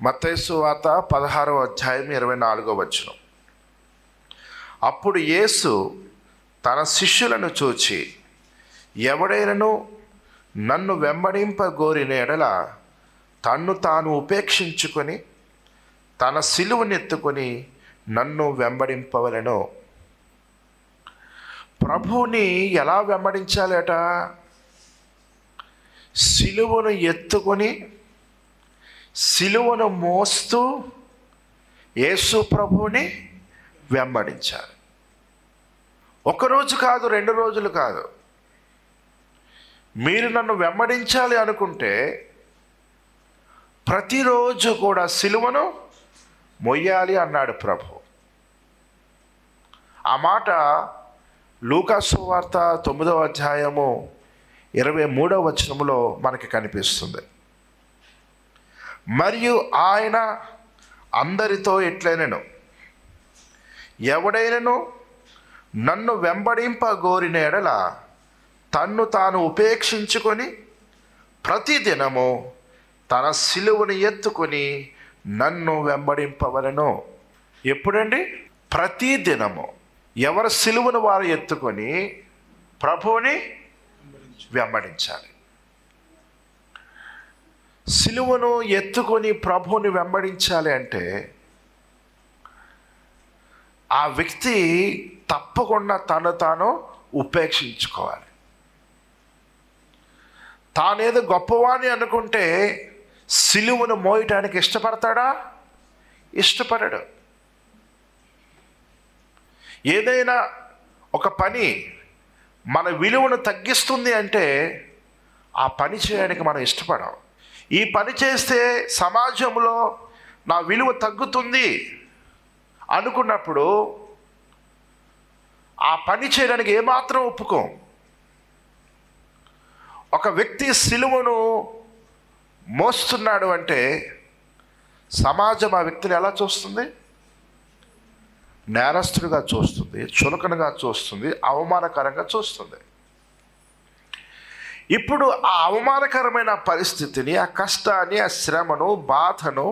మత్తయి సువార్త 16వ అధ్యాయం 24వ వచనం. అప్పుడు యేసు తన శిష్యులను చూచి, ఎవడైనను నన్ను వెంబడింపగోరిన ఎడల తన్ను తాను ఉపేక్షించుకొని తన సిలువనెత్తుకొని నన్ను వెంబడింపవలెను. ప్రభువుని ఎలా వెంబడించాలట? సిలువను ఎత్తుకొని సిలువను మోస్తూ యేసు ప్రభువుని వెంబడించాలి. ఒకరోజు కాదు, 2 రోజులు కాదు. మీరు నన్ను వెంబడించాలి అనుకుంటే ప్రతిరోజు కూడా సిలువను మొయ్యాలి అన్నాడు ప్రభు. ఆ మాట లూకా సువార్త 9వ అధ్యాయము 23వ వచనములో మనకి కనిపిస్తుంది. మరియు ఆయన అందరితో ఇట్లనెను, ఎవడైనను నన్ను వెంబడింపగోరిన ఎడల తన్ను తాను ఉపేక్షించుకొని ప్రతిదినము తన సిలువను ఎత్తుకొని నన్ను వెంబడింపవలెను. ఎప్పుడండి? ప్రతిదినము. ఎవరి సిలువను వారు ఎత్తుకొని ప్రభువుని వెంబడించాలి. సిలువను ఎత్తుకొని ప్రభువుని వెంబడించాలి అంటే ఆ వ్యక్తి తప్పకుండా తను తాను ఉపేక్షించుకోవాలి. తానేదో గొప్పవాణి అనుకుంటే సిలువను మోయటానికి ఇష్టపడతాడా? ఇష్టపడడు. ఏదైనా ఒక పని మన విలువను తగ్గిస్తుంది అంటే ఆ పని చేయడానికి మనం ఇష్టపడం. ఈ పని చేస్తే సమాజంలో నా విలువ తగ్గుతుంది అనుకున్నప్పుడు ఆ పని చేయడానికి ఏమాత్రం ఒప్పుకోం. ఒక వ్యక్తి సిలువను మోస్తున్నాడు అంటే సమాజం ఆ వ్యక్తిని ఎలా చూస్తుంది? నేరస్తుడిగా చూస్తుంది, చులకనగా చూస్తుంది, అవమానకరంగా చూస్తుంది. ఇప్పుడు ఆ అవమానకరమైన పరిస్థితిని, ఆ కష్టాన్ని, ఆ శ్రమను, బాధను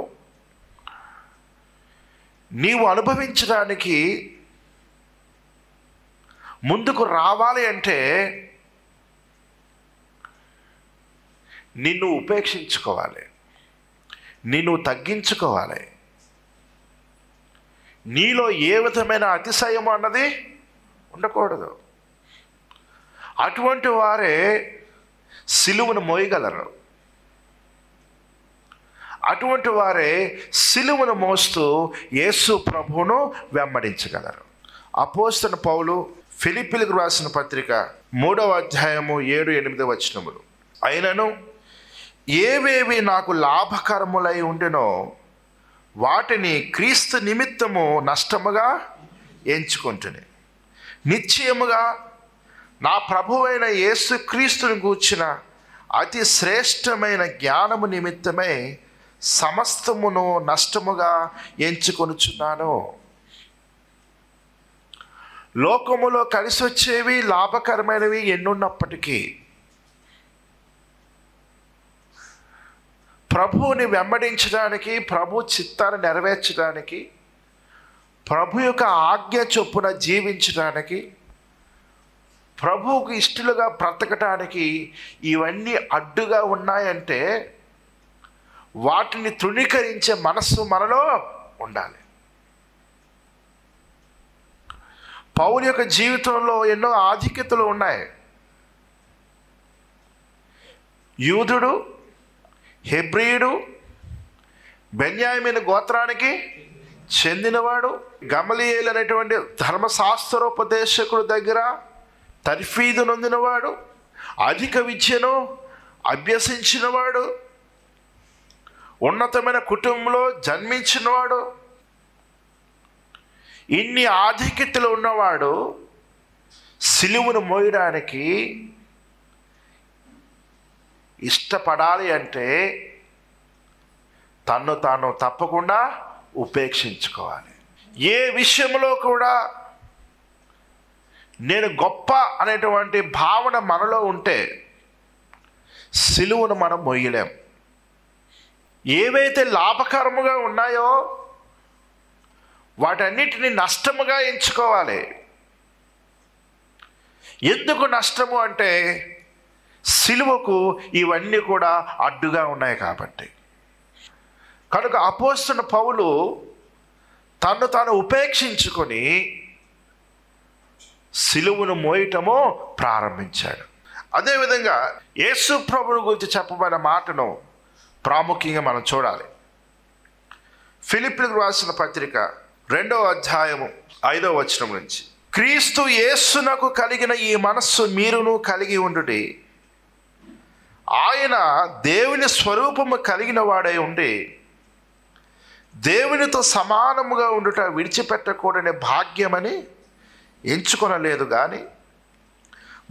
నీవు అనుభవించడానికి ముందుకు రావాలి అంటే నిన్ను ఉపేక్షించుకోవాలి, నిన్ను తగ్గించుకోవాలి. నీలో ఏ విధమైన అతిశయం అన్నది ఉండకూడదు. అటువంటి వారే సిలువను మోయగలరు. అటువంటి వారే సిలువను మోస్తూ యేసు ప్రభువును వెంబడించగలరు. అపోస్తలుడైన పౌలు ఫిలిప్పీలకు రాసిన పత్రిక 3వ అధ్యాయము 7-8 వచనములు, అయినను ఏవేవి నాకు లాభకరములై ఉండెనో వాటిని క్రీస్తు నిమిత్తము నష్టముగా ఎంచుకుంటుని నిశ్చయముగా నా ప్రభువైన యేసుక్రీస్తుని గూర్చిన అతి శ్రేష్టమైన జ్ఞానము నిమిత్తమై సమస్తమును నష్టముగా ఎంచుకొనుచున్నాను. లోకములో కలిసి వచ్చేవి లాభకరమైనవి ఎన్నున్నప్పటికీ ప్రభువుని వెంబడించడానికి, ప్రభు చిత్తాన్ని నెరవేర్చడానికి, ప్రభు యొక్క ఆజ్ఞ చొప్పున జీవించడానికి, ప్రభువుకు ఇష్టలుగా బ్రతకటానికి ఇవన్నీ అడ్డుగా ఉన్నాయంటే వాటిని తృణీకరించే మనస్సు మనలో ఉండాలి. పౌలు యొక్క జీవితంలో ఎన్నో ఆధిక్యతలు ఉన్నాయి. యూదుడు, హెబ్రీయుడు, బెన్యామీను గోత్రానికి చెందినవాడు, గమలీయేలు అనేటువంటి ధర్మశాస్త్రోపదేశకుడు దగ్గర తర్ఫీదు నొందినవాడు, అధిక విద్యను అభ్యసించినవాడు, ఉన్నతమైన కుటుంబంలో జన్మించినవాడు, ఇన్ని ఆధిక్యతలు ఉన్నవాడు సిలువను మోయడానికి ఇష్టపడాలి అంటే తన్ను తాను తప్పకుండా ఉపేక్షించుకోవాలి. ఏ విషయంలో కూడా నేను గొప్ప అనేటువంటి భావన మనలో ఉంటే సిలువను మనం మొయ్యలేం. ఏవైతే లాభకరముగా ఉన్నాయో వాటన్నిటిని నష్టముగా ఎంచుకోవాలి. ఎందుకు నష్టము అంటే సిలువకు ఇవన్నీ కూడా అడ్డుగా ఉన్నాయి కాబట్టి. కనుక అపోస్తలుడైన పౌలు తన్ను తాను ఉపేక్షించుకొని సిలువను మోయటము ప్రారంభించాడు. అదేవిధంగా యేసు ప్రభువుని గురించి చెప్పబడిన మాటను ప్రాముఖ్యంగా మనం చూడాలి. ఫిలిప్పీయులకు రాసిన పత్రిక 2వ అధ్యాయము 5వ వచనం నుంచి, క్రీస్తు యేసునకు కలిగిన ఈ మనస్సు మీరును కలిగి ఉండుడి. ఆయన దేవుని స్వరూపము కలిగిన వాడై ఉండి దేవునితో సమానముగా ఉండుట విడిచిపెట్టకూడని భాగ్యమని ఎంచుకొనలేదు, కానీ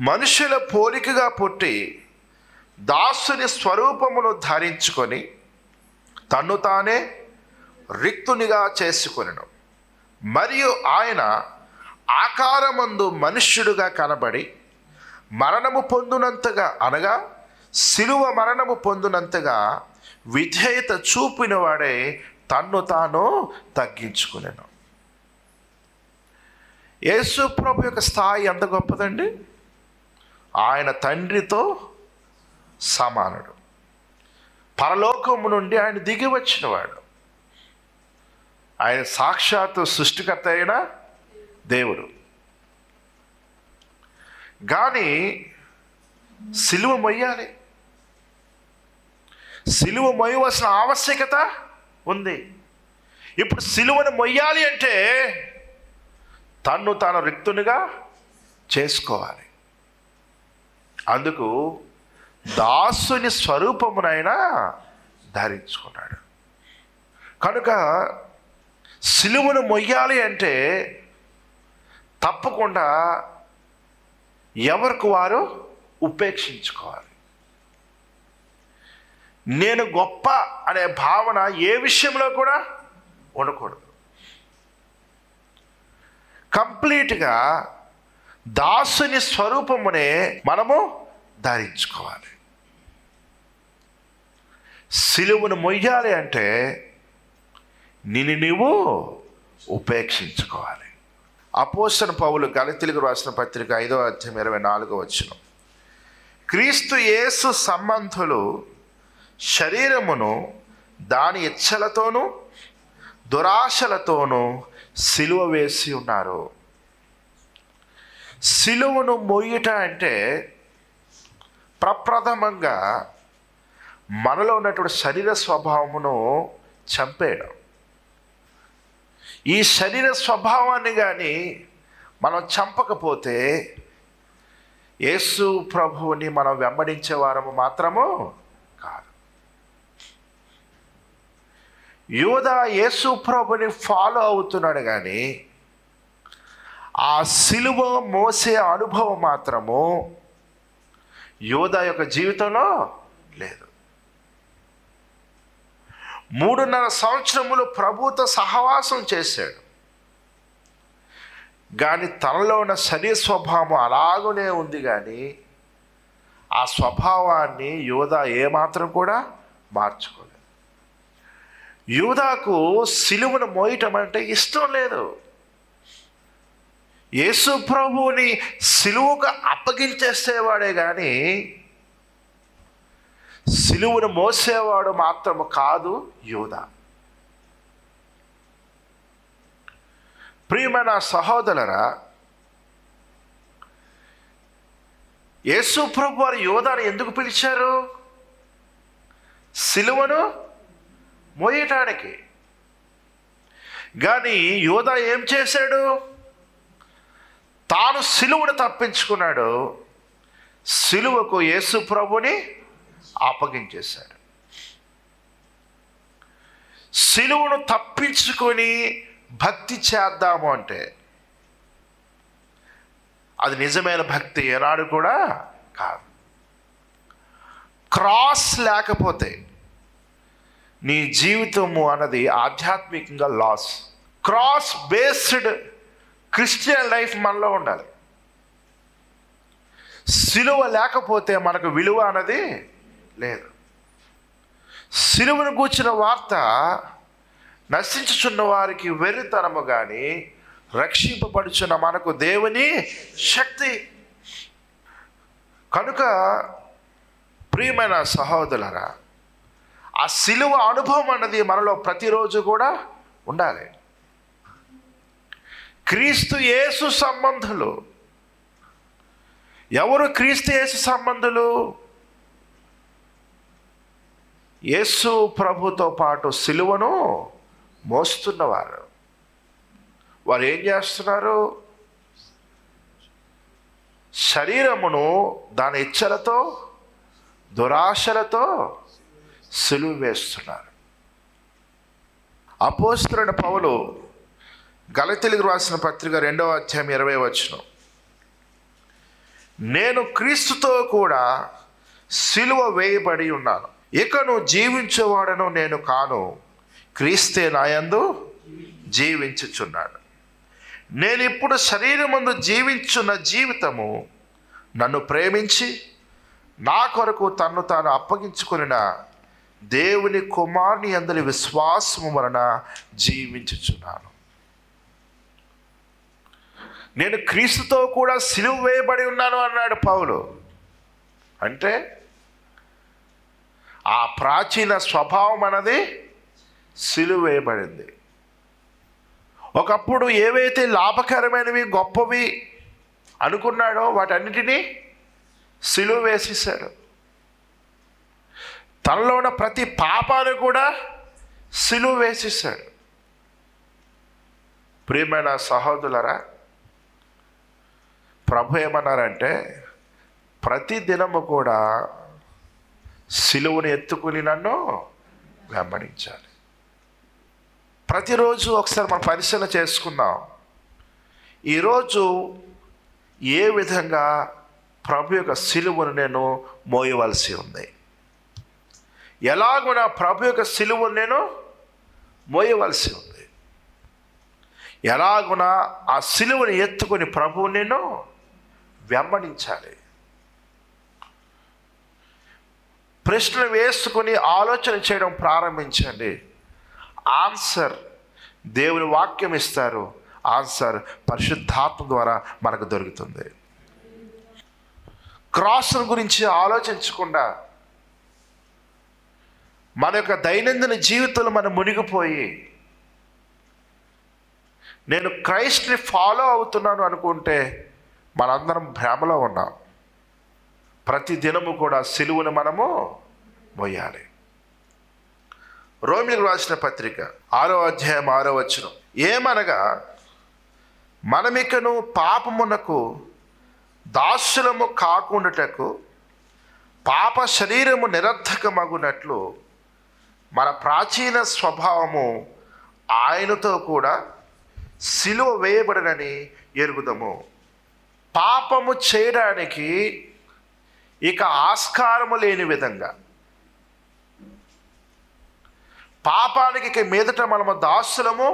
మనుషుల పోలికగా పుట్టి దాసుని స్వరూపమును ధరించుకొని తన్ను తానే రిక్తునిగా చేసుకొనెను. మరియు ఆయన ఆకారమందు మనుష్యుడుగా కనబడి మరణము పొందునంతగా, అనగా సిలువ మరణము పొందునంతగా విధేయత చూపిన వాడే తన్ను తాను తగ్గించుకునేను. యేసు ప్రభు యొక్క స్థాయి ఎంత గొప్పదండి. ఆయన తండ్రితో సమానుడు. పరలోకము నుండి ఆయన దిగి వచ్చినవాడు. ఆయన సాక్షాత్తు సృష్టికర్త అయిన దేవుడు. కానీ సిలువ మొయ్యాలి. సిలువ మొయ్యవలసిన ఆవశ్యకత ఉంది. ఇప్పుడు సిలువను మొయ్యాలి అంటే తన్ను తాను రిక్తునిగా చేసుకోవాలి. అందుకు దాసుని స్వరూపమునైనా ధరించుకున్నాడు. కనుక సిలువను మొయ్యాలి అంటే తప్పకుండా ఎవరికి వారు ఉపేక్షించుకోవాలి. నేను గొప్ప అనే భావన ఏ విషయంలో కూడా ఉండకూడదు. కంప్లీట్గా దాసుని స్వరూపమునే మనము ధరించుకోవాలి. సిలువను మొయ్యాలి అంటే నిన్ను నీవు ఉపేక్షించుకోవాలి. అపోస్తలుడైన పౌలు గలతీయులకు రాసిన పత్రిక 5వ అధ్యాయం 24వ వచనం, క్రీస్తు యేసు సంబంధులు శరీరమును దాని ఇచ్చలతోనూ దురాశలతోనూ సిలువ వేసి ఉన్నారు. సిలువను మోయుట అంటే ప్రప్రథమంగా మనలో ఉన్నటువంటి శరీర స్వభావమును చంపేయడం. ఈ శరీర స్వభావాన్ని కానీ మనం చంపకపోతే యేసు ప్రభువుని మనం వెంబడించే వారము మాత్రము కాదు. యూదా యేసు ప్రభుని ఫాలో అవుతున్నాడు, కానీ ఆ సిలువ మోసే అనుభవం మాత్రము యూదా యొక్క జీవితంలో లేదు. 3.5 సంవత్సరములు ప్రభుతో సహవాసం చేశాడు, కానీ తనలో ఉన్న శరీర స్వభావం అలాగనే ఉంది. కానీ ఆ స్వభావాన్ని యూదా ఏమాత్రం కూడా మార్చుకోలేదు. యూదాకు సిలువను మోయటం అంటే ఇష్టం లేదు. యేసు ప్రభువుని సిలువకు అప్పగించేసేవాడే కానీ సిలువను మోసేవాడు మాత్రము కాదు యూదా. ప్రియమైన సహోదరులారా, యేసు ప్రభు వారు యూదాను ఎందుకు పిలిచారు? సిలువను మోయటానికి. కానీ యూదా ఏం చేశాడు? తాను సిలువను తప్పించుకున్నాడు, సిలువకు యేసు ప్రభుని అప్పగించేశాడు. సిలువను తప్పించుకొని భక్తి చేద్దాము అంటే అది నిజమైన భక్తి ఏనాడు కూడా కాదు. క్రాస్ లేకపోతే నీ జీవితము అన్నది ఆధ్యాత్మికంగా loss. Cross based Christian life మనలో ఉండాలి. సిలువ లేకపోతే మనకు విలువ అన్నది లేదు. సిలువను గూర్చిన వార్త నశించుచున్న వారికి వెర్రితనము కానీ రక్షింపబడుచున్న మనకు దేవుని శక్తి. కనుక ప్రియమైన సహోదరులారా, ఆ సిలువ అనుభవం అన్నది మనలో ప్రతిరోజు కూడా ఉండాలి. క్రీస్తు యేసు సంబంధులు ఎవరు? క్రీస్తు యేసు సంబంధులు యేసు ప్రభుతో పాటు సిలువను మోస్తున్నవారు. వారు ఏం చేస్తున్నారు? శరీరమును దాని ఇచ్చలతో దురాశలతో సిలువ వేస్తున్నారు. అపోస్తలుడైన పౌలు గలతీయులకు రాసిన పత్రిక 2వ అధ్యాయం 20వ వచనం, నేను క్రీస్తుతో కూడా సిలువ వేయబడి ఉన్నాను, ఇకను జీవించేవాడను నేను కాను, క్రీస్తే నాయందు జీవించుచున్నాడు. నేను ఇప్పుడు శరీరమందు జీవించున్న జీవితము నన్ను ప్రేమించి నా కొరకు తన్ను తాను అప్పగించుకొనిన దేవుని కుమారుని యందలి విశ్వాసము వలన జీవించుచున్నాను. నేను క్రీస్తుతో కూడా సిలువ వేయబడి ఉన్నాను అన్నాడు పౌలు. అంటే ఆ ప్రాచీన స్వభావం అన్నది సిలువ వేయబడింది. ఒకప్పుడు ఏవైతే లాభకరమైనవి గొప్పవి అనుకున్నాడో వాటన్నిటినీ సిలువ వేసేసాడు. తనలో ఉన్న ప్రతి పాపాన్ని కూడా సిలువ వేసేసాడు. ప్రియమైన సహోదరులారా, ప్రభు ఏమన్నారంటే ప్రతి దినము కూడా సిలువను ఎత్తుకుని నన్ను వెంబడించాలి. ప్రతిరోజు ఒకసారి మనం పరిశీలన చేసుకుందాం. ఈరోజు ఏ విధంగా ప్రభు యొక్క సిలువను నేను మోయవలసి ఉంది, ఎలాగున ప్రభు యొక్క సిలువను నేను మోయవలసి ఉంది, ఎలాగున ఆ సిలువను ఎత్తుకొని ప్రభువు నేను వెంబడించాలి. ప్రశ్నలు వేసుకుని ఆలోచన చేయడం ప్రారంభించండి. ఆన్సర్ దేవుని వాక్యం ఇస్తారు. ఆన్సర్ పరిశుద్ధాత్మ ద్వారా మనకు దొరుకుతుంది. క్రాస్ను గురించి ఆలోచించకుండా మన యొక్క దైనందిన జీవితంలో మనం మునిగిపోయి నేను క్రైస్ట్ని ఫాలో అవుతున్నాను అనుకుంటే మనందరం భ్రమలో ఉన్నాం. ప్రతి దినము కూడా సిలువను మనము మోయాలి. రోమీయులకు రాసిన పత్రిక 6వ అధ్యాయం 6వ వచనం, ఏమనగా మనమికను పాపమునకు దాసులము కాకుండాటకు పాప శరీరము నిరర్ధకమగునట్లు మన ప్రాచీన స్వభావము ఆయనతో కూడా సిలువ వేయబడినని ఎరుగుదము. పాపము చేయడానికి ఇక ఆస్కారము లేని విధంగా, పాపానికి ఇక మీదట మనము దాసులము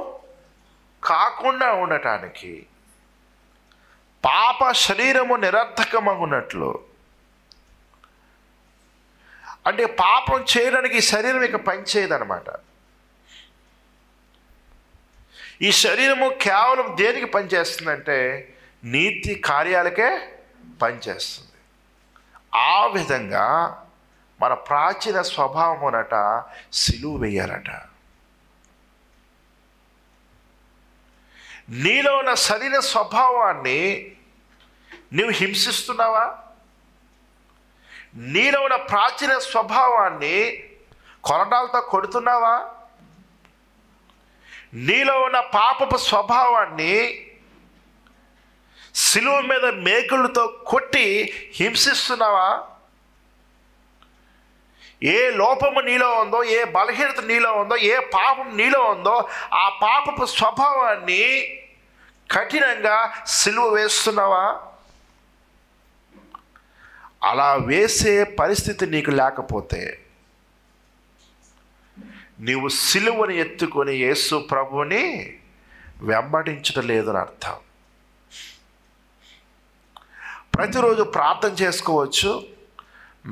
కాకుండా ఉండటానికి పాప శరీరము నిరర్ధకమగునట్లు, అంటే పాపం చేయడానికి ఈ శరీరం ఇక పనిచేయదనమాట. ఈ శరీరము కేవలం దేనికి పనిచేస్తుందంటే నీతి కార్యాలకే పనిచేస్తుంది. ఆ విధంగా మన ప్రాచీన స్వభావం అన్నట సిలువ వేయాలట. నీలో ఉన్న శరీర స్వభావాన్ని నువ్వు హింసిస్తున్నావా? నీలో ఉన్న ప్రాచీన స్వభావాన్ని కొరడాలతో కొడుతున్నావా? నీలో ఉన్న పాపపు స్వభావాన్ని సిలువ మీద మేకులతో కొట్టి హింసిస్తున్నావా? ఏ లోపము నీలో ఉందో, ఏ బలహీనత నీలో ఉందో, ఏ పాపం నీలో ఉందో ఆ పాపపు స్వభావాన్ని కఠినంగా సిలువ వేస్తున్నావా? అలా వేసే పరిస్థితి నీకు లేకపోతే నీవు సిలువను ఎత్తుకొని యేసు ప్రభువుని వెంబడించడం లేదని అర్థం. ప్రతిరోజు ప్రార్థన చేసుకోవచ్చు,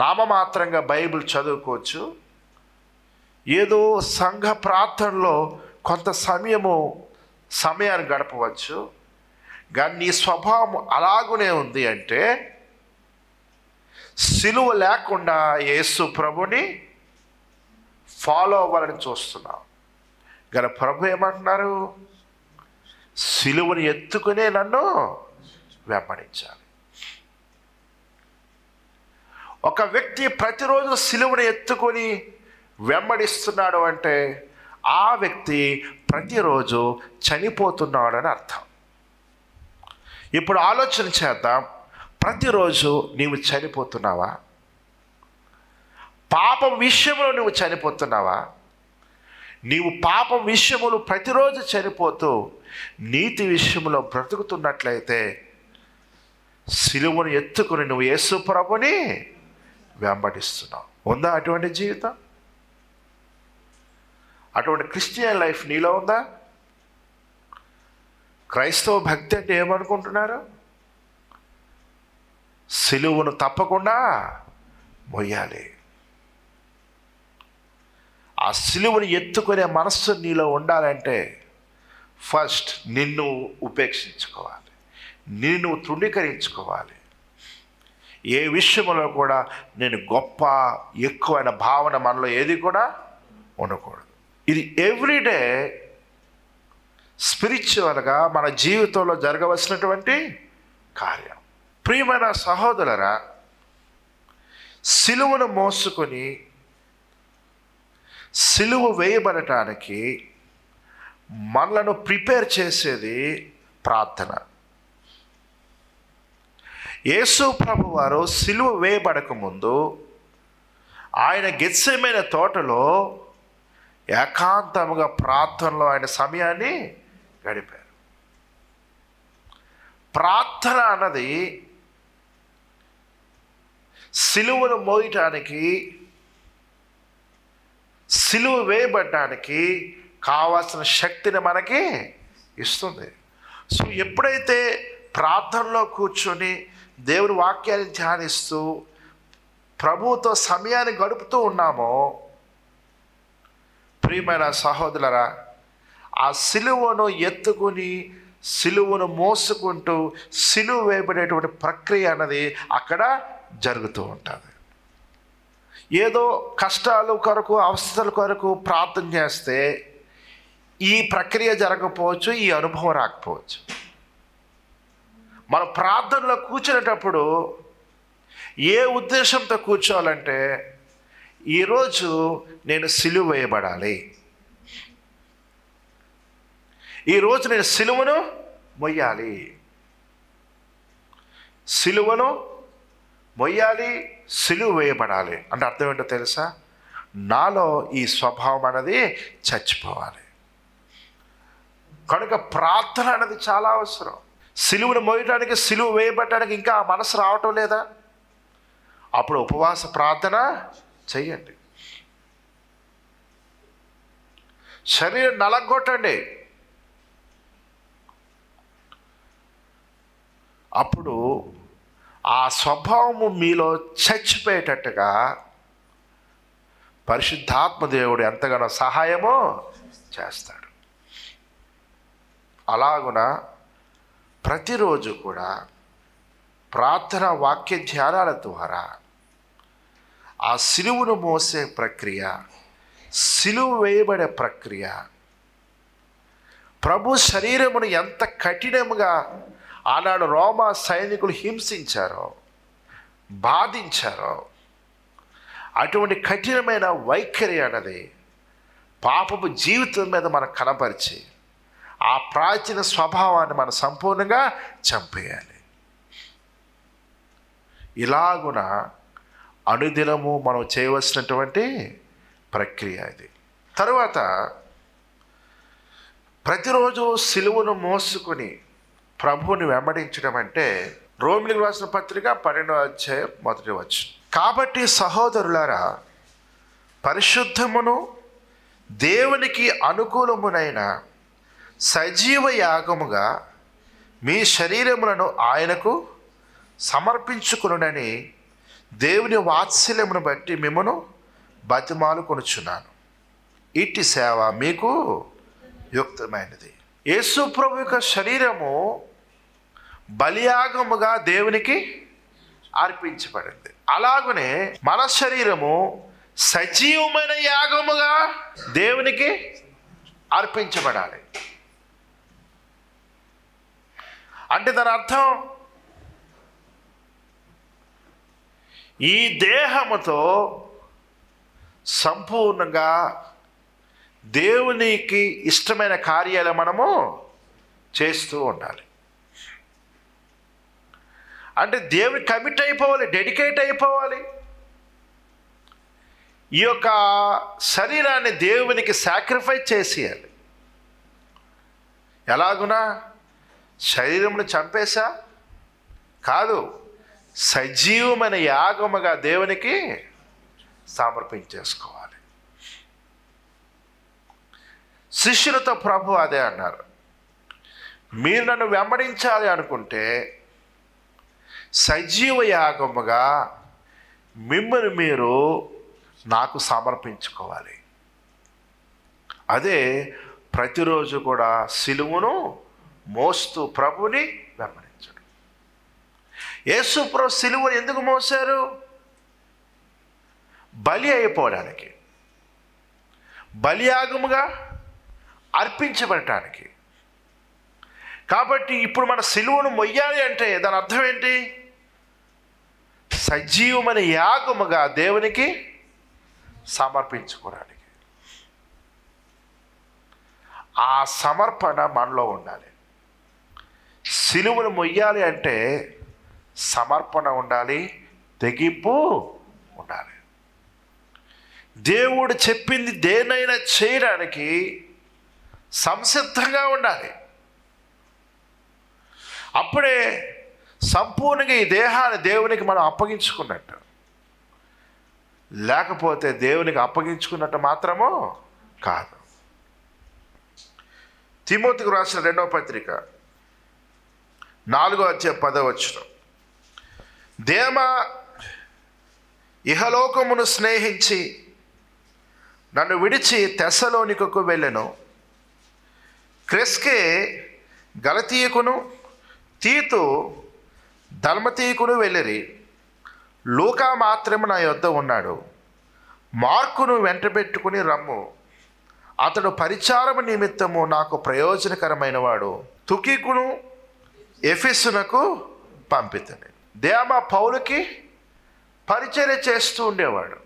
నామమాత్రంగా బైబిల్ చదువుకోవచ్చు, ఏదో సంఘ ప్రార్థనలో కొంత సమయాన్ని గడపవచ్చు, కానీ నీ స్వభావం అలాగునే ఉంది అంటే సిలువ లేకుండా యేసు ప్రభుని ఫాలో అవ్వాలని చూస్తున్నావు. కానీ ప్రభు ఏమంటున్నారు? సిలువని ఎత్తుకునే నన్ను వెంబడించాలి. ఒక వ్యక్తి ప్రతిరోజు సిలువని ఎత్తుకొని వెంబడిస్తున్నాడు అంటే ఆ వ్యక్తి ప్రతిరోజు చనిపోతున్నాడని అర్థం. ఇప్పుడు ఆలోచన చేద్దాం, ప్రతిరోజు నీవు చనిపోతున్నావా? పాపం విషయంలో నువ్వు చనిపోతున్నావా? నీవు పాపం విషయములు ప్రతిరోజు చనిపోతూ నీతి విషయంలో బ్రతుకుతున్నట్లయితే సిలువను ఎత్తుకుని నువ్వు యేసు ప్రభుని వెంబడిస్తున్నావు. ఉందా అటువంటి జీవితం? అటువంటి క్రిస్టియన్ లైఫ్ నీలో ఉందా? క్రైస్తవ భక్తి అంటే ఏమనుకుంటున్నారు? సిలువను తప్పకుండా మొయ్యాలి. ఆ సిలువను ఎత్తుకునే మనస్సు నీలో ఉండాలంటే ఫస్ట్ నిన్ను ఉపేక్షించుకోవాలి, నిన్ను తృణీకరించుకోవాలి. ఏ విషయంలో కూడా నేను గొప్ప ఎక్కువైన భావన మనలో ఏది కూడా ఉండకూడదు. ఇది ఎవ్రీడే స్పిరిచువల్గా మన జీవితంలో జరగవలసినటువంటి కార్యం. ప్రియమైన సహోదరులారా, సిలువను మోసుకొని సిలువ వేయబడటానికి మనలను ప్రిపేర్ చేసేది ప్రార్థన. యేసు ప్రభు వారు సిలువ వేయబడక ముందు ఆయన గెత్సేమైన తోటలో ఏకాంతముగా ప్రార్థనలో ఆయన సమయాన్ని గడిపారు. ప్రార్థన అన్నది సిలువను మోయటానికి, సిలువ వేయబడటానికి కావాల్సిన శక్తిని మనకి ఇస్తుంది. సో ఎప్పుడైతే ప్రార్థనలో కూర్చొని దేవుని వాక్యాన్ని ధ్యానిస్తూ ప్రభువుతో సమయాన్ని గడుపుతూ ఉన్నామో, ప్రియమైన సహోదరులారా, ఆ సిలువను ఎత్తుకుని సిలువను మోసుకుంటూ సిలువ వేయబడేటువంటి ప్రక్రియ అన్నది అక్కడ జరుగుతూ ఉంటుంది. ఏదో కష్టాలు కొరకు, అవస్థల కొరకు ప్రార్థన చేస్తే ఈ ప్రక్రియ జరగకపోవచ్చు, ఈ అనుభవం రాకపోవచ్చు. మన ప్రార్థనలో కూర్చునేటప్పుడు ఏ ఉద్దేశంతో కూర్చోవాలంటే, ఈరోజు నేను సిలువ వేయబడాలి, ఈరోజు నేను సిలువను మొయ్యాలి, సిలువను మొయ్యాలి, సిలువ వేయబడాలి అంటే అర్థం ఏంటో తెలుసా? నాలో ఈ స్వభావం అనేది చచ్చిపోవాలి. కనుక ప్రార్థన అనేది చాలా అవసరం. సిలువను మోయడానికి, సిలువ వేయబడటానికి ఇంకా మనసు రావటం లేదా? అప్పుడు ఉపవాస ప్రార్థన చెయ్యండి, శరీరం నలగొట్టండి. అప్పుడు ఆ స్వభావము మీలో చచ్చిపోయేటట్టుగా పరిశుద్ధాత్మ దేవుడు ఎంతగానో సహాయమో చేస్తాడు. అలాగున ప్రతిరోజు కూడా ప్రార్థన వాక్య ధ్యానాల ద్వారా ఆ సిలువను మోసే ప్రక్రియ, సిలువ వేయబడే ప్రక్రియ, ప్రభు శరీరమును ఎంత కఠినముగా ఆనాడు రోమా సైనికులు హింసించారో, బాధించారో, అటువంటి కఠినమైన వైఖరి అన్నది పాపపు జీవితం మీద మనకు కనపరిచి ఆ ప్రాచీన స్వభావాన్ని మనం సంపూర్ణంగా చంపేయాలి. ఇలాగున అనుదినము మనం చేయవలసినటువంటి ప్రక్రియ ఇది. తరువాత ప్రతిరోజు సిలువను మోసుకొని ప్రభువుని వెంబడించడం అంటే రోమిలికి రాసిన పత్రిక 12వ అధ్యాయం 1వ వచనం. కాబట్టి సహోదరులారా, పరిశుద్ధమును దేవునికి అనుకూలమునైన సజీవ యాగముగా మీ శరీరములను ఆయనకు సమర్పించుకునుడని దేవుని వాత్సల్యమును బట్టి మిమ్మను బతిమాలుకొనుచున్నాను. ఇట్టి సేవ మీకు యుక్తమైనది. యేసు ప్రభు యొక్క శరీరము బలియాగముగా దేవునికి అర్పించబడింది. అలాగనే మన శరీరము సజీవమైన యాగముగా దేవునికి అర్పించబడాలి. అంటే దాని అర్థం ఈ దేహముతో సంపూర్ణంగా దేవునికి ఇష్టమైన కార్యాలు మనము చేస్తూ ఉండాలి. అంటే దేవునికి కమిట్ అయిపోవాలి, డెడికేట్ అయిపోవాలి. ఈ యొక్క శరీరాన్ని దేవునికి సాక్రిఫైస్ చేసేయాలి. ఎలాగునా? శరీరమును చంపేశా కాదు, సజీవమైన యాగముగా దేవునికి సమర్పించేసుకోవాలి. శిష్యులతో ప్రభు అదే అన్నారు, మీరు నన్ను వెంబడించాలి అనుకుంటే సజీవ యాగముగా మిమ్మల్ని మీరు నాకు సమర్పించుకోవాలి. అదే ప్రతిరోజు కూడా సిలువను మోస్తూ ప్రభుని వెంబడించడం. యేసు ప్రభు సిలువను ఎందుకు మోసారు? బలి అయిపోవడానికి, బలియాగముగా అర్పించబడటానికి. కాబట్టి ఇప్పుడు మన సిలువను మొయ్యాలి అంటే దాని అర్థం ఏంటి? సజీవమైన యాగముగా దేవునికి సమర్పించుకోవడానికి. ఆ సమర్పణ మనలో ఉండాలి. సిలువను మొయ్యాలి అంటే సమర్పణ ఉండాలి, తెగింపు ఉండాలి. దేవుడు చెప్పింది దేనైనా చేయడానికి సంసిద్ధంగా ఉండాలి. అప్పుడే సంపూర్ణంగా ఈ దేహాన్ని దేవునికి మనం అప్పగించుకున్నట్టు. లేకపోతే దేవునికి అప్పగించుకున్నట్టు మాత్రము కాదు. తిమోతికి రాసిన 2వ పత్రిక 4వ అధ్యాయం 10వ వచనం, దేమా ఇహలోకమును స్నేహించి నన్ను విడిచి తెస్సలోనికకు వెళ్ళెను. క్రెస్కే గలతీయకును తీతు దల్మతీయకును వెళ్ళిరి. లూకా మాత్రమే నా యొద్ద ఉన్నాడు. మార్కును వెంట పెట్టుకుని రమ్ము, అతడు పరిచారము నిమిత్తము నాకు ప్రయోజనకరమైన వాడు. తుకికును ఎఫెసునకు పంపితని. దేమా పౌలుకి పరిచర్య చేస్తూ ఉండేవాడు,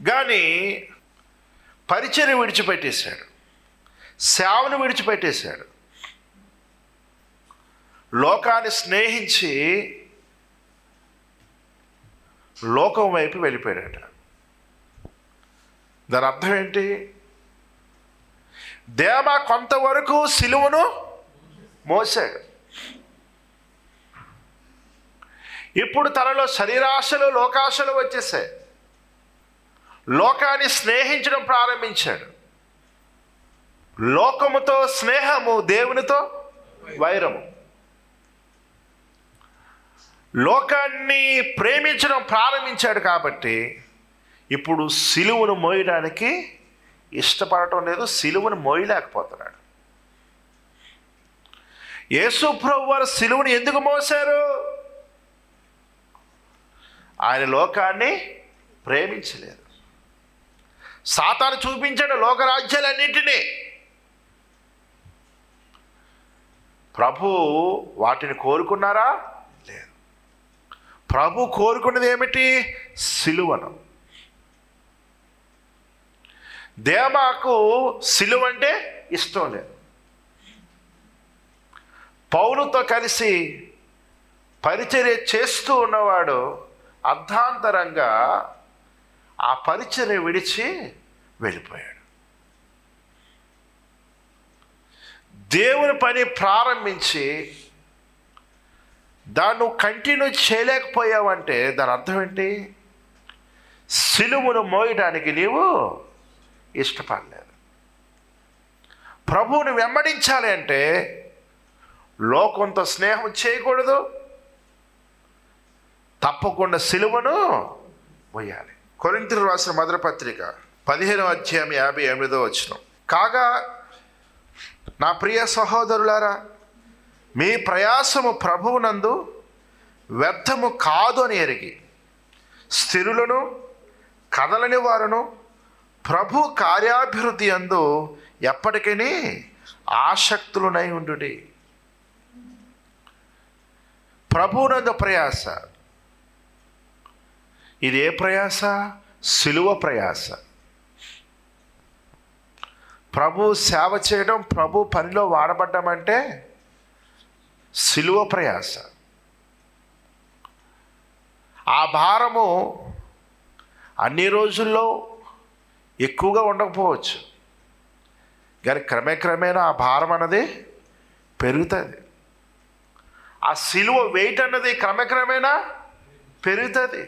కానీ పరిచర్య విడిచిపెట్టేశాడు, సేవను విడిచిపెట్టేశాడు. లోకాన్ని స్నేహించి లోకం వైపు వెళ్ళిపోయాడట. దాని అర్థం ఏంటి? దేమా కొంతవరకు సిలువను మోసాడు. ఇప్పుడు తనలో శరీరాశలు లోకాశలు వచ్చేసాయి. లోకాన్ని స్నేహించడం ప్రారంభించాడు. లోకముతో స్నేహము, దేవునితో వైరము. లోకాన్ని ప్రేమించడం ప్రారంభించాడు. కాబట్టి ఇప్పుడు సిలువను మోయడానికి ఇష్టపడటం లేదు, సిలువను మోయలేకపోతున్నాడు. యేసు ప్రభువు వారు సిలువను ఎందుకు మోసారు? ఆయన లోకాన్ని ప్రేమించలేదు. సాతాను చూపించాడు లోకరాజ్యాలన్నింటినీ. ప్రభు వాటిని కోరుకున్నారా? లేదు. ప్రభు కోరుకున్నది ఏమిటి? సిలువను. దేమాకు సిలువ అంటే ఇష్టం లేదు. పౌలుతో కలిసి పరిచర్య చేస్తూ ఉన్నవాడు అర్ధాంతరంగా ఆ పరిచర్య విడిచి వెళ్ళిపోయాడు. దేవుని పని ప్రారంభించి దాన్ని కంటిన్యూ చేయలేకపోయావంటే దాని అర్థం ఏంటి? సిలువను మోయడానికి నీవు ఇష్టపడలేదు. ప్రభువుని వెంబడించాలి అంటే లోకంతో స్నేహం చేయకూడదు, తప్పకుండా సిలువను మోయాలి. కొరింథీయులకు రాసిన మొదటి పత్రిక 15:58. కాగా నా ప్రియ సహోదరులారా, మీ ప్రయాసము ప్రభువునందు వ్యర్థము కాదు అని ఎరిగి స్థిరులను కదలని వారును ప్రభు కార్యాభివృద్ధి యందు ఎప్పటికీ ఆసక్తులునై ఉండుడి. ప్రభువునందు ప్రయాస. ఇది ఏ ప్రయాస? సిలువ ప్రయాస. ప్రభు సేవ చేయడం, ప్రభు పనిలో వాడబడ్డం అంటే సిలువ ప్రయాస. ఆ భారము అన్ని రోజుల్లో ఎక్కువగా ఉండకపోవచ్చు, కానీ క్రమేణా ఆ భారం అన్నది పెరుగుతుంది. ఆ సిలువ వెయిట్ అన్నది క్రమేణా పెరుగుతుంది.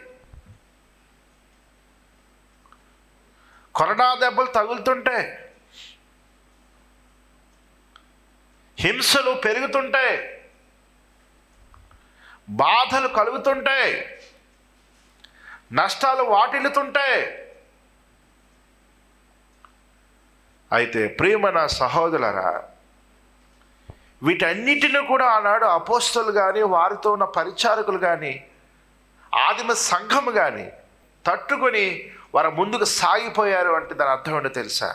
కొరడా దెబ్బలు తగులుతుంటాయి, హింసలు పెరుగుతుంటాయి, బాధలు కలుగుతుంటాయి, నష్టాలు వాటిల్లుతుంటాయి. అయితే ప్రియమైన సహోదరులారా, వీటన్నిటిని కూడా ఆనాడు అపోస్తలులు కానీ, వారితో ఉన్న పరిచారకులు కానీ, ఆదిమ సంఘం కానీ తట్టుకొని వారు ముందుకు సాగిపోయారు. అంటే దాని అర్థం ఏంటో తెలుసా?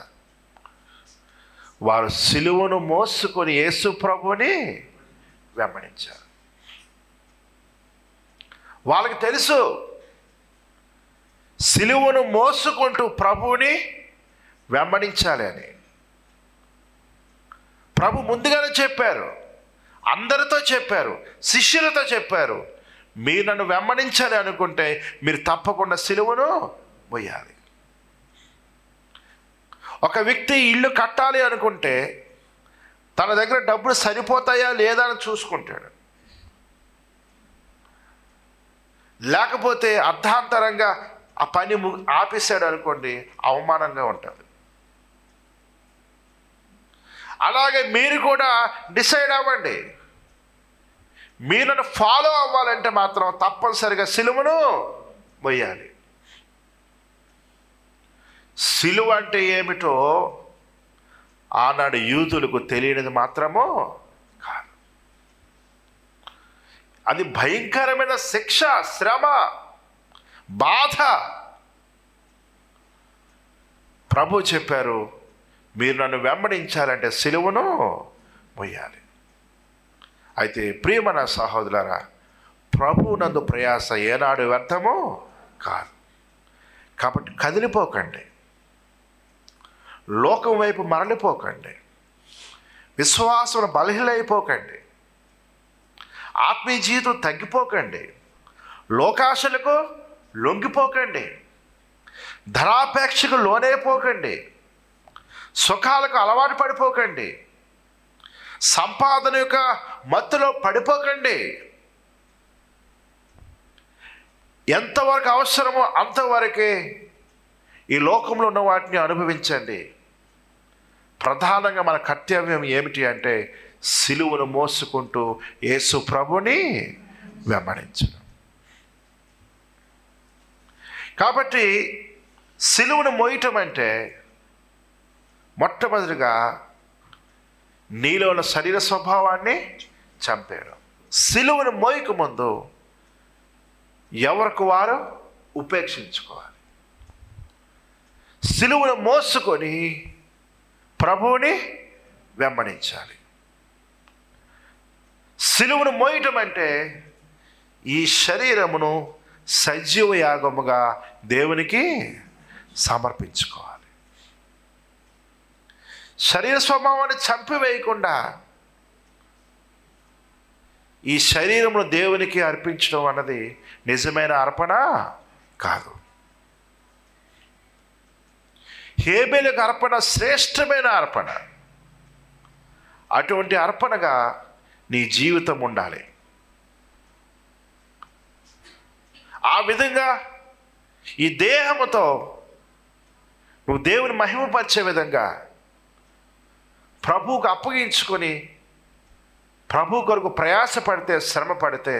వారు సిలువను మోసుకొని యేసు ప్రభువుని వెంబడించారు. వాళ్ళకి తెలుసు సిలువను మోసుకుంటూ ప్రభువుని వెంబడించాలి అని. ప్రభు ముందుగానే చెప్పారు, అందరితో చెప్పారు, శిష్యులతో చెప్పారు, మీరు నన్ను వెంబడించాలి అనుకుంటే మీరు తప్పకుండా సిలువను మోయాలి. ఒక వ్యక్తి ఇల్లు కట్టాలి అనుకుంటే తన దగ్గర డబ్బులు సరిపోతాయా లేదా అని చూసుకుంటాడు. లేకపోతే అర్ధాంతరంగా ఆ పని ఆపేశాడు అనుకోండి, అవమానంగా ఉంటుంది. అలాగే మీరు కూడా డిసైడ్ అవ్వండి. మీరు నన్ను ఫాలో అవ్వాలంటే మాత్రం తప్పనిసరిగా సిలువను మోయాలి. సిలువ అంటే ఏమిటో ఆనాడు యూదులకు తెలియనిది మాత్రమో కాదు. అది భయంకరమైన శిక్ష, శ్రమ, బాధ. ప్రభు చెప్పారు, మీరు నన్ను వెంబడించాలంటే సిలువను మోయాలి. అయితే ప్రియమైన సహోదరులారా, ప్రభు నందు ప్రయాస ఏనాడు వ్యర్థమో కాదు. కాబట్టి కదిలిపోకండి, లోకం వైపు మరలిపోకండి, విశ్వాసంలో బలహీనైపోకండి, ఆత్మీయ జీవితం తగ్గిపోకండి, లోకాశలకు లొంగిపోకండి, ధనాపేక్షకు లోనైపోకండి, సుఖాలకు అలవాటు పడిపోకండి, సంపాదన యొక్క మత్తులో పడిపోకండి. ఎంతవరకు అవసరమో అంతవరకే ఈ లోకంలో ఉన్న వాటిని అనుభవించండి. ప్రధానంగా మన కర్తవ్యం ఏమిటి అంటే సిలువను మోసుకుంటూ యేసు ప్రభుని వెంబడించడం. కాబట్టి సిలువను మోయటం అంటే మొట్టమొదటిగా నీలో ఉన్న శరీర స్వభావాన్ని చంపేయడం. సిలువను మోయక ముందు ఎవరికి వారు ఉపేక్షించుకోవాలి. సిలువను మోసుకొని ప్రభువుని వెంబడించాలి. సిలువను మోయటం అంటే ఈ శరీరమును సజీవ యాగముగా దేవునికి సమర్పించుకోవాలి. శరీర స్వభావాన్ని చంపివేయకుండా ఈ శరీరమును దేవునికి అర్పించడం అన్నది నిజమైన అర్పణ కాదు. హేబేలుకు అర్పణ శ్రేష్టమైన అర్పణ. అటువంటి అర్పణగా నీ జీవితం ఉండాలి. ఆ విధంగా ఈ దేహముతో నువ్వు దేవుని మహిమపరిచే విధంగా ప్రభువుకు అప్పగించుకొని ప్రభు కొరకు ప్రయాసపడితే, శ్రమ పడితే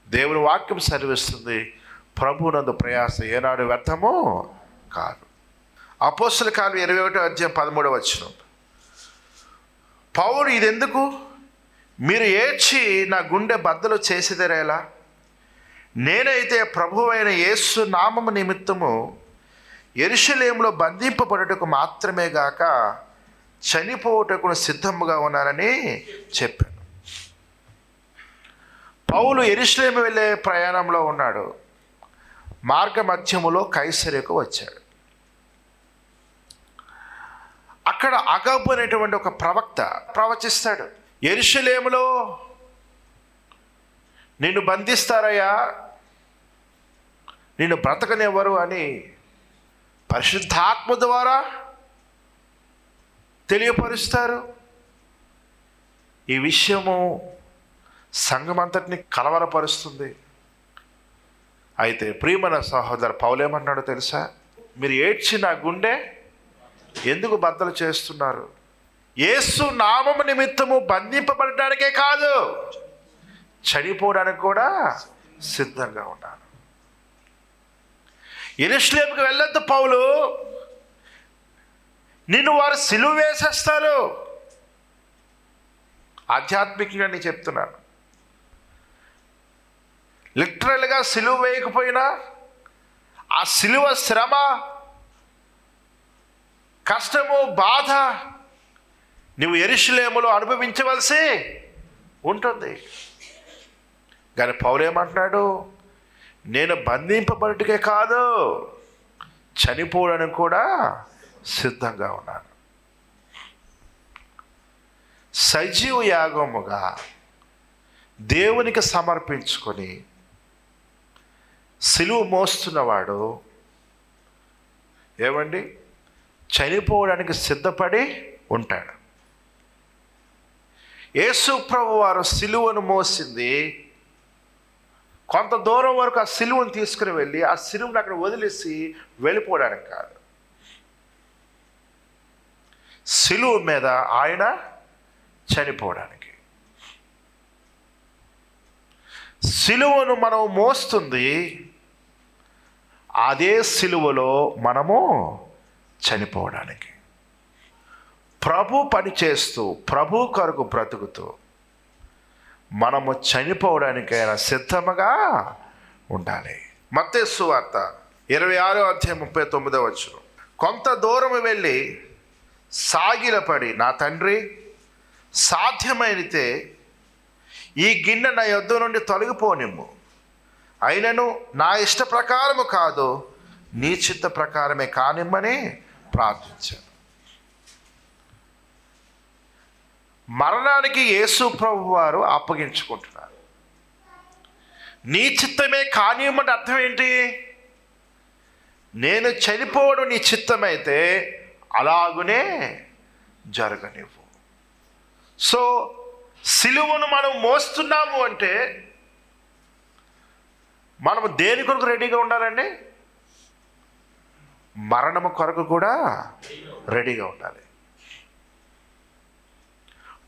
దేవుని వాక్యం సెలవిస్తుంది, ప్రభువునందు ప్రయాస ఏనాడు వ్యర్థమో కాదు. అపోస్తల కార్యం 21:13 పౌలు, ఇదెందుకు? మీరు ఏడ్చి నా గుండె బద్దలు చేసిదరేలా? నేనైతే ప్రభువైన యేసు నామము నిమిత్తము యెరూషలేములో బంధింపబడుటకు మాత్రమే గాక చనిపోవుటకు సిద్ధముగా ఉన్నానని చెప్పాను. పౌలు యెరూషలేము వెళ్ళే ప్రయాణంలో ఉన్నాడు. మార్గ మధ్యములో కైసరియకు వచ్చాడు. అక్కడ అగబు అనేటువంటి ఒక ప్రవక్త ప్రవచిస్తాడు. యెరూషలేములో నిన్ను బంధిస్తారయ్యా, నిన్ను బ్రతకనివ్వరు అని పరిశుద్ధాత్మ ద్వారా తెలియపరుస్తారు. ఈ విషయము సంఘమంతటిని కలవరపరుస్తుంది. అయితే ప్రియమైన సహోదరు పౌలు ఏమన్నాడో తెలుసా? మీరు ఏడ్చి నా గుండె ఎందుకు బద్దలు చేస్తున్నారు? యేసు నామము నిమిత్తము బంధింపబడడానికే కాదు, చనిపోవడానికి కూడా సిద్ధంగా ఉన్నాను. యెరూషలేముకి వెళ్ళొద్దు పౌలు, నిన్ను వారు సిలువ వేసేస్తారు. ఆధ్యాత్మికంగా నేను చెప్తున్నాను. లిటరల్గా సిలువ వేయకపోయినా ఆ సిలువ శ్రమ, కష్టము, బాధ నువ్వు యెరూషలేములో అనుభవించవలసి ఉంటుంది. కానీ పౌలు ఏమంటున్నాడు? నేను బంధింపబడుటకే కాదు, చనిపోవడానికి కూడా సిద్ధంగా ఉన్నాను. సజీవ యాగముగా దేవునికి సమర్పించుకొని సిలువ మోస్తున్నవాడు ఏమండి చనిపోవడానికి సిద్ధపడి ఉంటాడు. యేసు ప్రభు వారు సిలువను మోసింది కొంత దూరం వరకు ఆ సిలువను తీసుకుని వెళ్ళి ఆ సిలువను అక్కడ వదిలేసి వెళ్ళిపోవడానికి కాదు. సిలువ మీద ఆయన చనిపోవడానికి. సిలువను మనం మోస్తుంది, అదే సిలువలో మనము చనిపోవడానికి. ప్రభు పని చేస్తూ ప్రభు కొరకు బ్రతుకుతూ మనము చనిపోవడానికైనా సిద్ధముగా ఉండాలి. మత్తయి సువార్త 26:39 కొంత దూరం వెళ్ళి సాగిలపడి, నా తండ్రి, సాధ్యమైతే ఈ గిన్నె నా యొద్ద నుండి తొలగిపోనిమ్ము, అయినను నా ఇష్ట ప్రకారము కాదు, నీ చిత్త ప్రకారమే కానిమ్మని ప్రార్థించాను. మరణానికి యేసు ప్రభు వారు అప్పగించుకుంటున్నారు. నీ చిత్తమే కానివ్వమంటే అర్థం ఏంటి? నేను చనిపోవడం నీ చిత్తమైతే అలాగునే జరగనివ్వు. సో సిలువను మనం మోస్తున్నాము అంటే మనము దేని కొరకు రెడీగా ఉండాలండి? మరణము కొరకు కూడా రెడీగా ఉండాలి.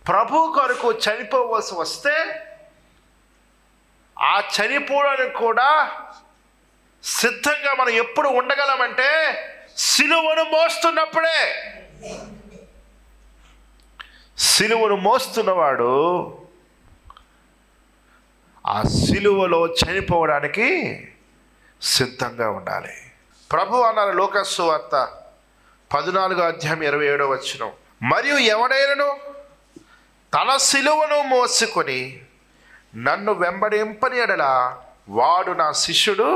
ప్రభు కొరకు చనిపోవలసి వస్తే ఆ చనిపోవడానికి కూడా సిద్ధంగా మనం ఎప్పుడు ఉండగలమంటే సిలువను మోస్తున్నప్పుడే. సిలువను మోస్తున్నవాడు ఆ సిలువలో చనిపోవడానికి సిద్ధంగా ఉండాలి. ప్రభు అన్నారు లూకా సువార్త 14:27 మరియు ఎవడైనను తన సిలువను మోసుకొని నన్ను వెంబడింపని ఎడల వాడు నా శిష్యుడు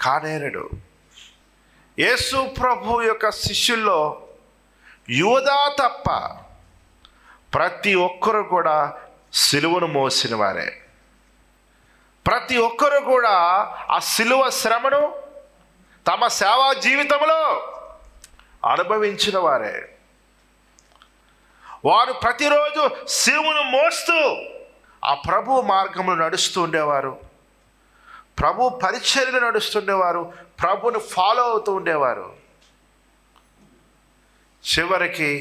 కానేరడు. యేసు ప్రభు యొక్క శిష్యుల్లో యూదా తప్ప ప్రతి ఒక్కరు కూడా సిలువను మోసిన వారే. ప్రతి ఒక్కరు కూడా ఆ సిలువ శ్రమను తమ సేవా జీవితంలో అనుభవించిన వారే. వారు ప్రతిరోజు సిలువను మోస్తూ ఆ ప్రభు మార్గంలో నడుస్తూ ఉండేవారు, ప్రభు పరిచర్యలో నడుస్తుండేవారు, ప్రభుని ఫాలో అవుతూ ఉండేవారు. చివరికి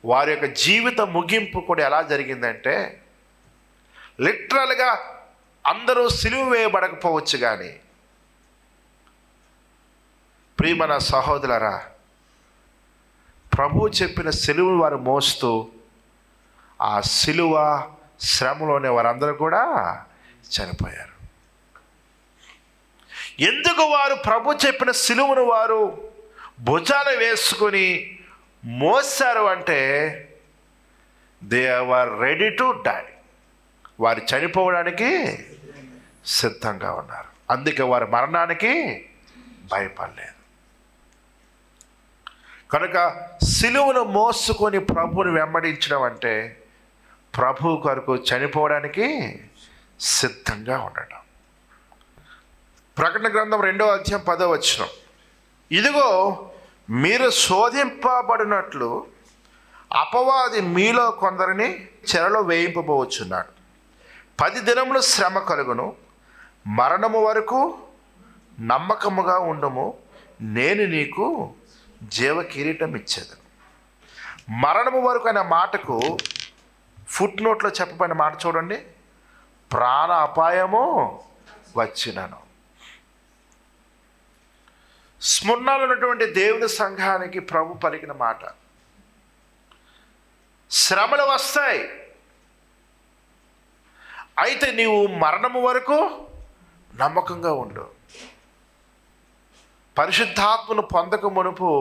వారి యొక్క జీవిత ముగింపు కూడా ఎలా జరిగిందంటే, లిటరల్గా అందరూ సిలువ వేయబడకపోవచ్చు కానీ ప్రియమైన సహోదరులారా, ప్రభువు చెప్పిన సిలువను వారు మోస్తూ ఆ సిలువ శ్రమలోనే వారందరూ కూడా చనిపోయారు. ఎందుకు వారు ప్రభు చెప్పిన సిలువను వారు భుజాన వేసుకొని మోసారు అంటే they are ready to die. వారు చనిపోవడానికి సిద్ధంగా ఉన్నారు. అందుకే వారు మరణానికి భయపడలేదు. కనుక సిలువను మోసుకొని ప్రభువుని వెంబడించడం అంటే ప్రభు కొరకు చనిపోవడానికి సిద్ధంగా ఉండడం. ప్రకటన గ్రంథం 2వ అధ్యాయం 10వ వచనం, ఇదిగో మీరు శోధింపబడినట్లు అపవాది మీలో కొందరిని చెరలో వేయింపబోచున్నాడు. 10 దినములు శ్రమ కలుగును, మరణము వరకు నమ్మకముగా ఉండము, నేను నీకు జీవ కిరీటం ఇచ్చేదను. మరణము వరకు అనే మాటకు ఫుట్ నోట్లో చెప్పబడిన మాట చూడండి, ప్రాణ అపాయము వచ్చినను. స్మరణలో ఉన్నటువంటి దేవుని సంఘానికి ప్రభు పలికిన మాట, శ్రమలు వస్తాయి, అయితే నీవు మరణము వరకు నమ్మకంగా ఉండు. పరిశుద్ధాత్మను పొందక మునుపు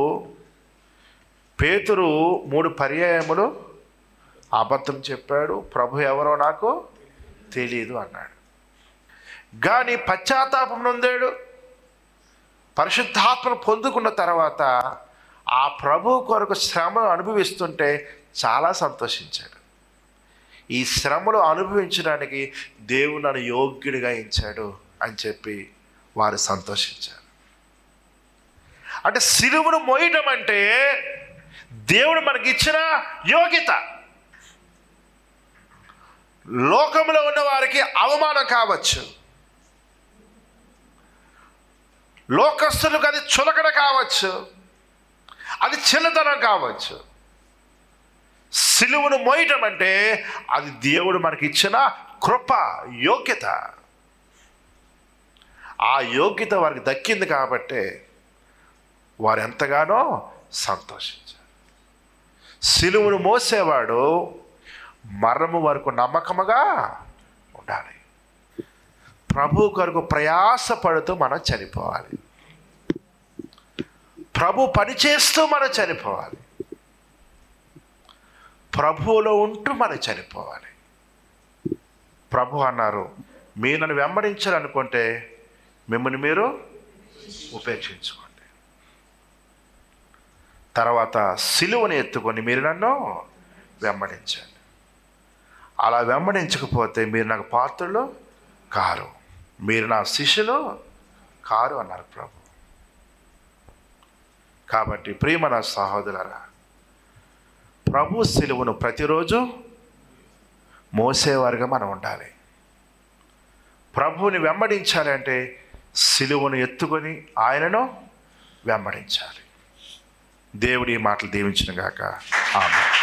పేతురు 3 పర్యాయములు అబద్ధం చెప్పాడు. ప్రభు ఎవరో నాకు తెలియదు అన్నాడు. కానీ పశ్చాత్తాపం నొందాడు. పరిశుద్ధాత్మను పొందుకున్న తర్వాత ఆ ప్రభు కొరకు శ్రమను అనుభవిస్తుంటే చాలా సంతోషించాడు. ఈ శ్రమలు అనుభవించడానికి దేవుడు నన్ను యోగ్యుడిగా ఎంచాడు అని చెప్పి వారు సంతోషించారు. అంటే సిలువను మోయటం అంటే దేవుడు మనకిచ్చిన యోగ్యత. లోకంలో ఉన్న వారికి అవమానం కావచ్చు, లోకస్తులకు అది చులకన కావచ్చు, అది చిన్నతనం కావచ్చు. సిలువను మోయటం అంటే అది దేవుడు మనకిచ్చిన కృప, యోగ్యత. ఆ యోగ్యత వారికి దక్కింది కాబట్టి వారు ఎంతగానో సంతోషించారు. సిలువను మోసేవాడు మరణము వరకు నమ్మకముగా ఉండాలి. ప్రభు కొరకు ప్రయాసపడుతూ మనం చనిపోవాలి. ప్రభు పనిచేస్తూ మనం చనిపోవాలి. ప్రభువులో ఉంటూ మనం చనిపోవాలి. ప్రభు అన్నారు, మీరు నన్ను వెంబడించాలనుకుంటే మిమ్మల్ని మీరు ఉపేక్షించుకోండి. తర్వాత సిలువను ఎత్తుకొని మీరు నన్ను వెంబడించండి. అలా వెంబడించకపోతే మీరు నాకు పాత్రలు కారు, మీరు నా శిష్యులు కారు అన్నారు ప్రభు. కాబట్టి ప్రియమైన సహోదరులారా, ప్రభు సిలువను ప్రతిరోజు మోసేవారుగా మనం ఉండాలి. ప్రభువుని వెంబడించాలి అంటే సిలువను ఎత్తుకొని ఆయనను వెంబడించాలి. దేవుడి మాటలు దీవించును గాక. ఆమేన్.